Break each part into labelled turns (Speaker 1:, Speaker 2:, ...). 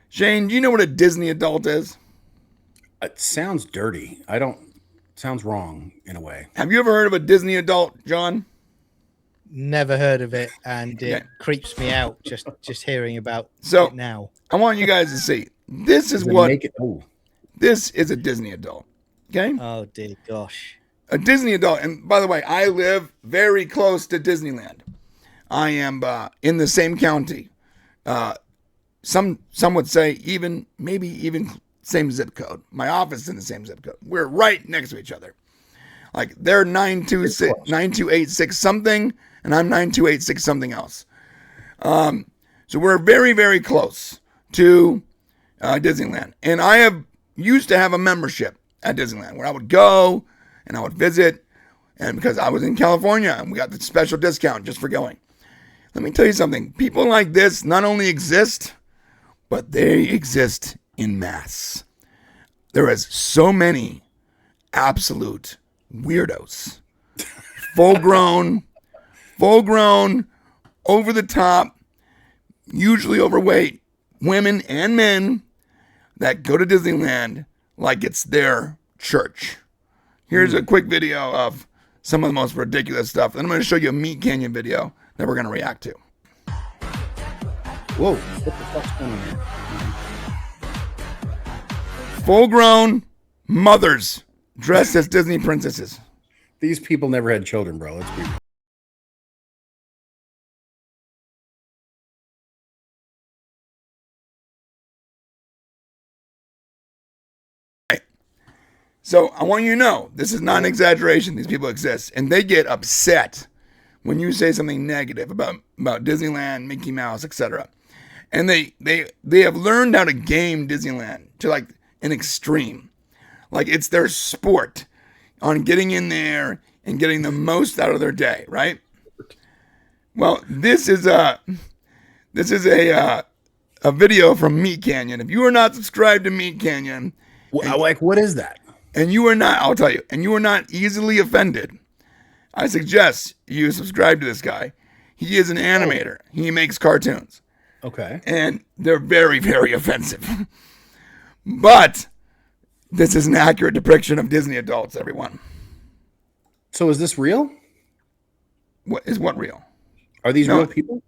Speaker 1: Shane, do you know what a Disney adult is?
Speaker 2: It sounds dirty. Sounds wrong in a way.
Speaker 1: Have you ever heard of a Disney adult, John?
Speaker 3: Never heard of it, and it
Speaker 1: Okay.
Speaker 3: creeps me out just hearing about
Speaker 1: So-
Speaker 3: it now.
Speaker 1: I want you guys to see. This is
Speaker 2: Does it
Speaker 1: what
Speaker 2: make it- oh,
Speaker 1: this is a Disney adult. Okay?
Speaker 3: Oh dear gosh.
Speaker 1: A Disney adult. And by the way, I live very close to Disneyland. I am in the same county. Some would say maybe even same zip code. My office is in the same zip code. We're right next to each other. Like they're 9286 something, and I'm 9286 something else. So we're very, very close to Disneyland. And I used to have a membership at Disneyland where I would go and I would visit. And because I was in California and we got the special discount just for going. Let me tell you something. People like this not only exist, but they exist in mass. There is so many absolute weirdos. Full grown, over the top, usually overweight women and men that go to Disneyland like it's their church. Here's a quick video of some of the most ridiculous stuff. Then I'm going to show you a Meat Canyon video that we're going to react to.
Speaker 2: whoa! What the fuck's going on here?
Speaker 1: Full-grown mothers dressed as Disney princesses.
Speaker 2: These people never had children, bro. Let's be real.
Speaker 1: So I want you to know, this is not an exaggeration. These people exist. And they get upset when you say something negative about Disneyland, Mickey Mouse, etc. And they have learned how to game Disneyland to like an extreme. Like it's their sport on getting in there and getting the most out of their day, right? Well, this is a video from Meat Canyon. If you are not subscribed to Meat Canyon,
Speaker 2: Like, what is that?
Speaker 1: and you are not, I'll tell you, and you are not easily offended, I suggest you subscribe to this guy. He is an animator. He makes cartoons.
Speaker 2: Okay.
Speaker 1: And they're very, very offensive. But this is an accurate depiction of Disney adults, everyone.
Speaker 2: So is this real?
Speaker 1: What real?
Speaker 2: Are these
Speaker 1: No.
Speaker 2: real people?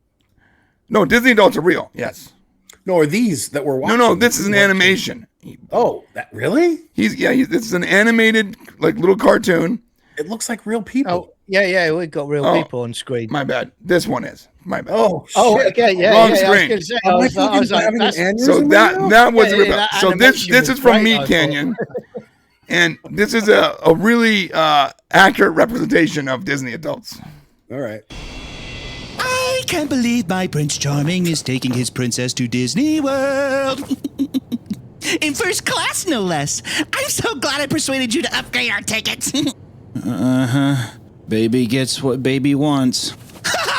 Speaker 1: No, Disney adults are real, yes.
Speaker 2: No, are these that we're watching?
Speaker 1: No, this is an animation.
Speaker 2: Oh, that really?
Speaker 1: This is an animated, like, little cartoon.
Speaker 2: It looks like real people.
Speaker 3: Oh yeah, we've got real
Speaker 1: Oh,
Speaker 3: people on screen.
Speaker 1: My bad. This one is. My bad.
Speaker 2: Oh,
Speaker 3: Oh,
Speaker 2: shit.
Speaker 3: okay, yeah,
Speaker 1: Wrong
Speaker 3: yeah.
Speaker 1: screen.
Speaker 3: I was, gonna say,
Speaker 2: Am I
Speaker 3: I was
Speaker 2: fucking
Speaker 3: like,
Speaker 2: having an
Speaker 3: that's,
Speaker 2: aneurysm
Speaker 1: So
Speaker 2: right
Speaker 1: that
Speaker 2: now?
Speaker 1: that was
Speaker 3: Yeah,
Speaker 1: a
Speaker 3: yeah,
Speaker 1: rip.
Speaker 3: that
Speaker 1: So this
Speaker 3: animation
Speaker 1: is
Speaker 3: was
Speaker 1: from
Speaker 3: great,
Speaker 1: Meat
Speaker 3: I thought.
Speaker 1: Canyon, and this is a really accurate representation of Disney adults.
Speaker 2: All right.
Speaker 4: I can't believe my Prince Charming is taking his princess to Disney World. In first class, no less. I'm so glad I persuaded you to upgrade our tickets.
Speaker 5: Baby gets what baby wants.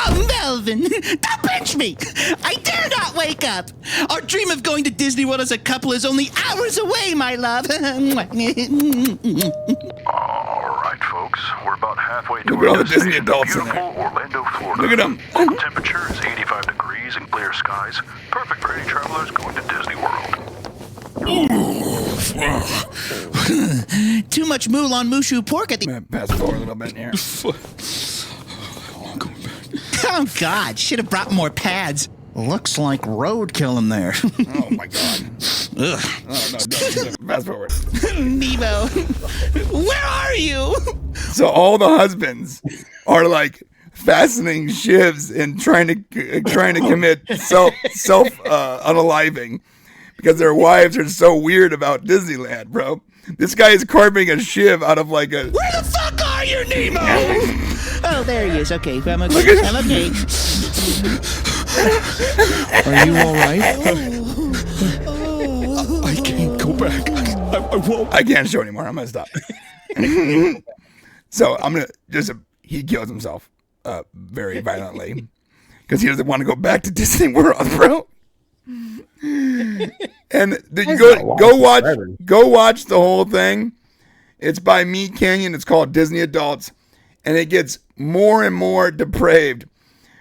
Speaker 4: Oh, Melvin, don't pinch me. I dare not wake up. Our dream of going to Disney World as a couple is only hours away, my love.
Speaker 6: All right, folks. We're about halfway to
Speaker 1: Look at all
Speaker 6: our
Speaker 1: the Disney
Speaker 6: destination,
Speaker 1: adults in
Speaker 6: beautiful
Speaker 1: there.
Speaker 6: Orlando, Florida.
Speaker 1: Look at 'em.
Speaker 6: Temperature is 85 degrees and clear skies. Perfect for any travelers going to Disney World.
Speaker 4: Too much moulin Mushu pork at the...
Speaker 1: I'm gonna pass forward a little bit here.
Speaker 4: Oh, God. Should have brought more pads.
Speaker 5: Looks like roadkill in there.
Speaker 1: Oh my God.
Speaker 4: Ugh.
Speaker 1: Oh, no, fast forward.
Speaker 4: Nemo, where are you?
Speaker 1: So all the husbands are like fastening shivs and trying to commit self unaliving because their wives are so weird about Disneyland, bro. This guy is carving a shiv out of like a.
Speaker 4: Where the fuck are you, Nemo? Oh, there he is. Okay, I'm okay.
Speaker 1: Look at-
Speaker 4: I'm okay.
Speaker 5: Are you all right?
Speaker 6: I can't go back. I won't.
Speaker 1: I can't show anymore. I'm gonna stop. So I'm gonna he kills himself very violently because he doesn't want to go back to Disney World, bro. And you go watch the whole thing. It's by Meat Canyon. It's called Disney Adults, and it gets more and more depraved.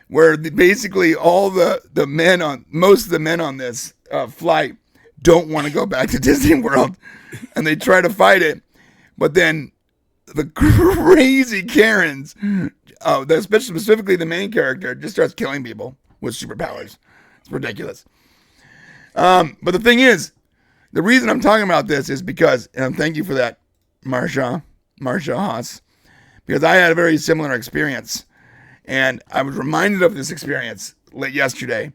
Speaker 1: Where basically all most of the men on this flight don't want to go back to Disney World, and they try to fight it, but then the crazy Karens, specifically the main character, just starts killing people with superpowers. It's ridiculous. But the thing is, the reason I'm talking about this is because, and thank you for that, Marsha Haas, because I had a very similar experience, and I was reminded of this experience late yesterday,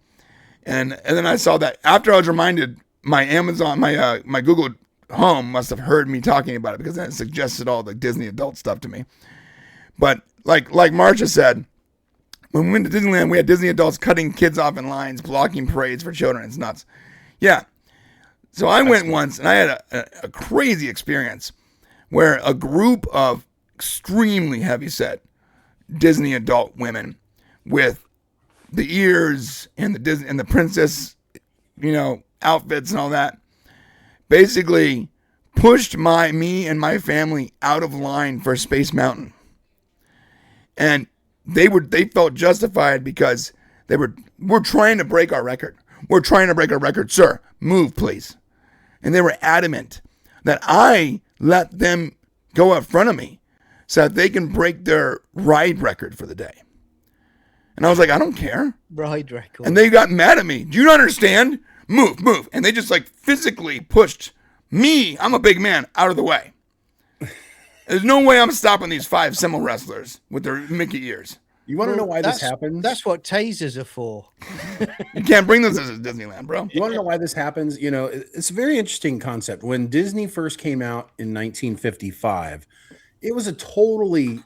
Speaker 1: and then I saw that after I was reminded, my Amazon, my Google Home must have heard me talking about it, because then it suggested all the Disney adult stuff to me. But like Marsha said, when we went to Disneyland, we had Disney adults cutting kids off in lines, blocking parades for children. It's nuts. Yeah. So I went once, and I had a crazy experience where a group of extremely heavy-set Disney adult women with the ears and the Disney and the princess, outfits and all that, basically pushed me and my family out of line for Space Mountain. And they felt justified because we're trying to break our record. We're trying to break our record, sir. Move, please. And they were adamant that I let them go up front of me so that they can break their ride record for the day. And I was like, I don't care.
Speaker 3: Ride record.
Speaker 1: And they got mad at me. Do you not understand? Move. And they just physically pushed me, I'm a big man, out of the way. There's no way I'm stopping these 5 sumo wrestlers with their Mickey ears.
Speaker 2: You want to know why this happens?
Speaker 3: That's what tasers are for.
Speaker 1: You can't bring those to Disneyland, bro.
Speaker 2: You want to know why this happens? It's a very interesting concept. When Disney first came out in 1955, it was a totally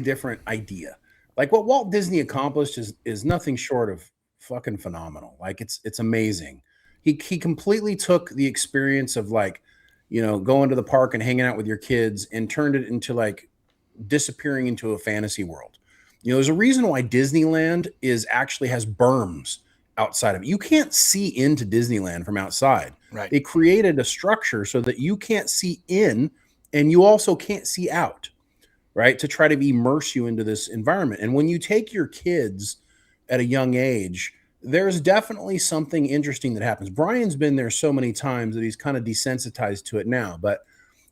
Speaker 2: different idea. Like what Walt Disney accomplished is nothing short of fucking phenomenal. Like it's amazing. He completely took the experience of going to the park and hanging out with your kids and turned it into disappearing into a fantasy world. There's a reason why Disneyland actually has berms outside of it. You can't see into Disneyland from outside.
Speaker 1: Right.
Speaker 2: They created a structure so that you can't see in and you also can't see out, right? To try to immerse you into this environment. And when you take your kids at a young age, there's definitely something interesting that happens. Brian's been there so many times that he's kind of desensitized to it now. But,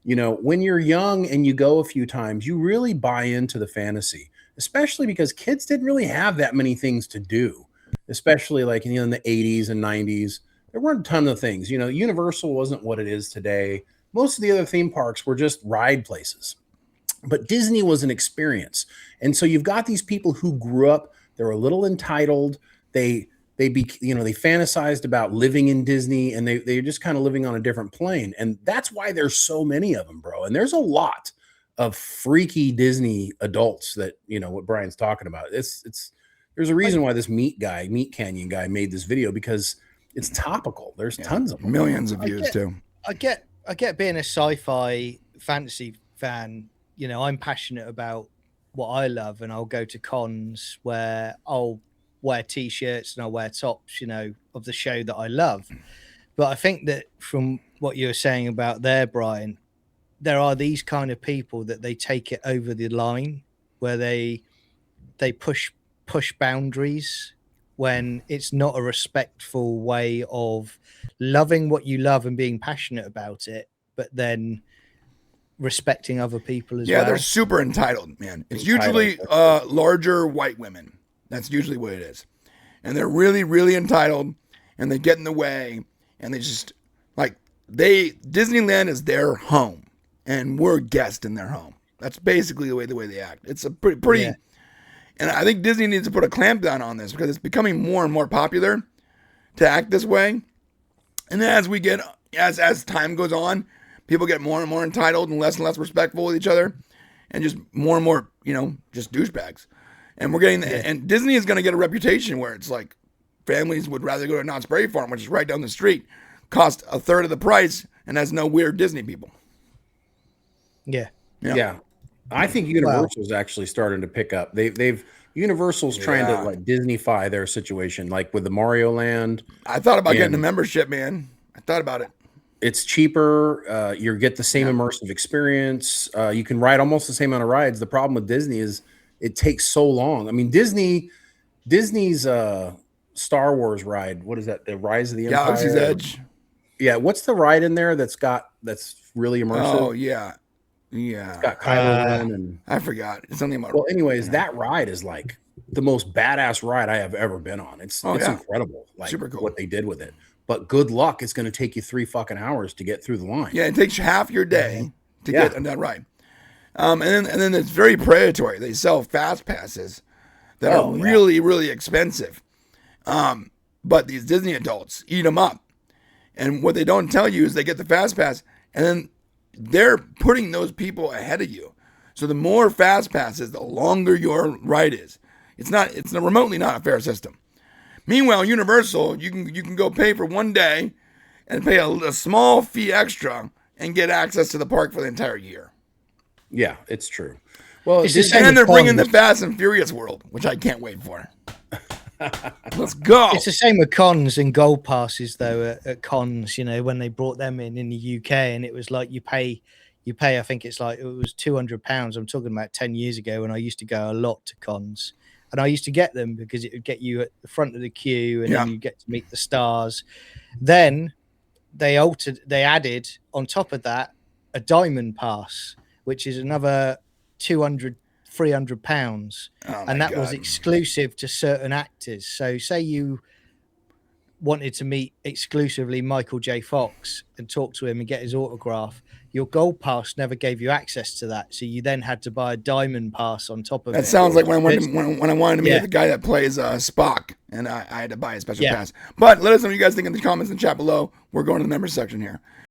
Speaker 2: when you're young and you go a few times, you really buy into the fantasy, especially because kids didn't really have that many things to do, especially in the 80s and 90s. There weren't a ton of things. Universal wasn't what it is today. Most of the other theme parks were just ride places. But Disney was an experience. And so you've got these people who grew up, they're a little entitled. They fantasized about living in Disney, and they're just kind of living on a different plane. And that's why there's so many of them, bro. And there's a lot of freaky Disney adults that, what Brian's talking about. There's a reason why this Meat Canyon guy made this video, because it's topical. There's tons of them.
Speaker 1: Millions of views too.
Speaker 3: I get being a sci-fi fantasy fan, I'm passionate about what I love, and I'll go to cons where I'll wear t-shirts and I'll wear tops, of the show that I love. But I think that from what you were saying about there, Brian, there are these kind of people that they take it over the line, where they push boundaries when it's not a respectful way of loving what you love and being passionate about it, but then respecting other people as well.
Speaker 1: Yeah, they're super entitled, man. It's usually larger white women. That's usually what it is. And they're really, really entitled, and they get in the way, and they just Disneyland is their home, and we're guests in their home. That's basically the way they act. It's a pretty
Speaker 3: Yeah.
Speaker 1: And I think Disney needs to put a clamp down on this, because it's becoming more and more popular to act this way. And then as time goes on, people get more and more entitled and less respectful with each other, and just more and more, just douchebags. And we're getting, and Disney is going to get a reputation where it's families would rather go to Knott's Berry Farm, which is right down the street, cost a third of the price, and has no weird Disney people.
Speaker 3: Yeah.
Speaker 2: Yeah. I think Universal's actually starting to pick up. Universal's trying to Disney-fy their situation, like with the Mario Land.
Speaker 1: I thought about getting a membership, man. I thought about it.
Speaker 2: It's cheaper. You get the same immersive experience. You can ride almost the same amount of rides. The problem with Disney is it takes so long. I mean, Disney's Star Wars ride. What is that? The Rise of the Empire.
Speaker 1: Galaxy's Edge.
Speaker 2: Yeah, what's the ride in there that's really immersive?
Speaker 1: Oh yeah, yeah.
Speaker 2: It's got Kylo Ren and
Speaker 1: I forgot. It's something about.
Speaker 2: well, anyways, that ride is like the most badass ride I have ever been on. It's
Speaker 1: yeah.
Speaker 2: incredible, like
Speaker 1: Super cool.
Speaker 2: what they did with it. But good luck, it's going to take you 3 fucking hours to get through the line.
Speaker 1: Yeah, it takes half your day to
Speaker 2: Yeah.
Speaker 1: get on that ride. And then it's very predatory. They sell fast passes that are really, really expensive. But these Disney adults eat them up. And what they don't tell you is they get the fast pass, and then they're putting those people ahead of you. So the more fast passes, the longer your ride is. It's remotely not a fair system. Meanwhile, Universal, you can go pay for 1 day and pay a small fee extra and get access to the park for the entire year.
Speaker 2: Yeah, it's true. Well,
Speaker 3: It's the
Speaker 2: Disney-
Speaker 3: same
Speaker 1: And they're
Speaker 3: with
Speaker 1: bringing the
Speaker 3: cons.
Speaker 1: Fast and Furious world, which I can't wait for. Let's go.
Speaker 3: It's the same with cons and gold passes though at cons, when they brought them in the UK, and it was like you pay, I think it's like it was £200. I'm talking about 10 years ago when I used to go a lot to cons, and I used to get them because it would get you at the front of the queue, and then you get to meet the stars. Then they added on top of that a diamond pass, which is another £200-300, and that was exclusive to certain actors. So say you wanted to meet exclusively Michael J. Fox and talk to him and get his autograph, your gold pass never gave you access to that, so you then had to buy a diamond pass on top of it.
Speaker 1: That sounds like when I wanted to meet
Speaker 3: Yeah.
Speaker 1: the guy that plays Spock, and I had to buy a special pass. But let us know what you guys think in the comments and chat below. We're going to the members section here.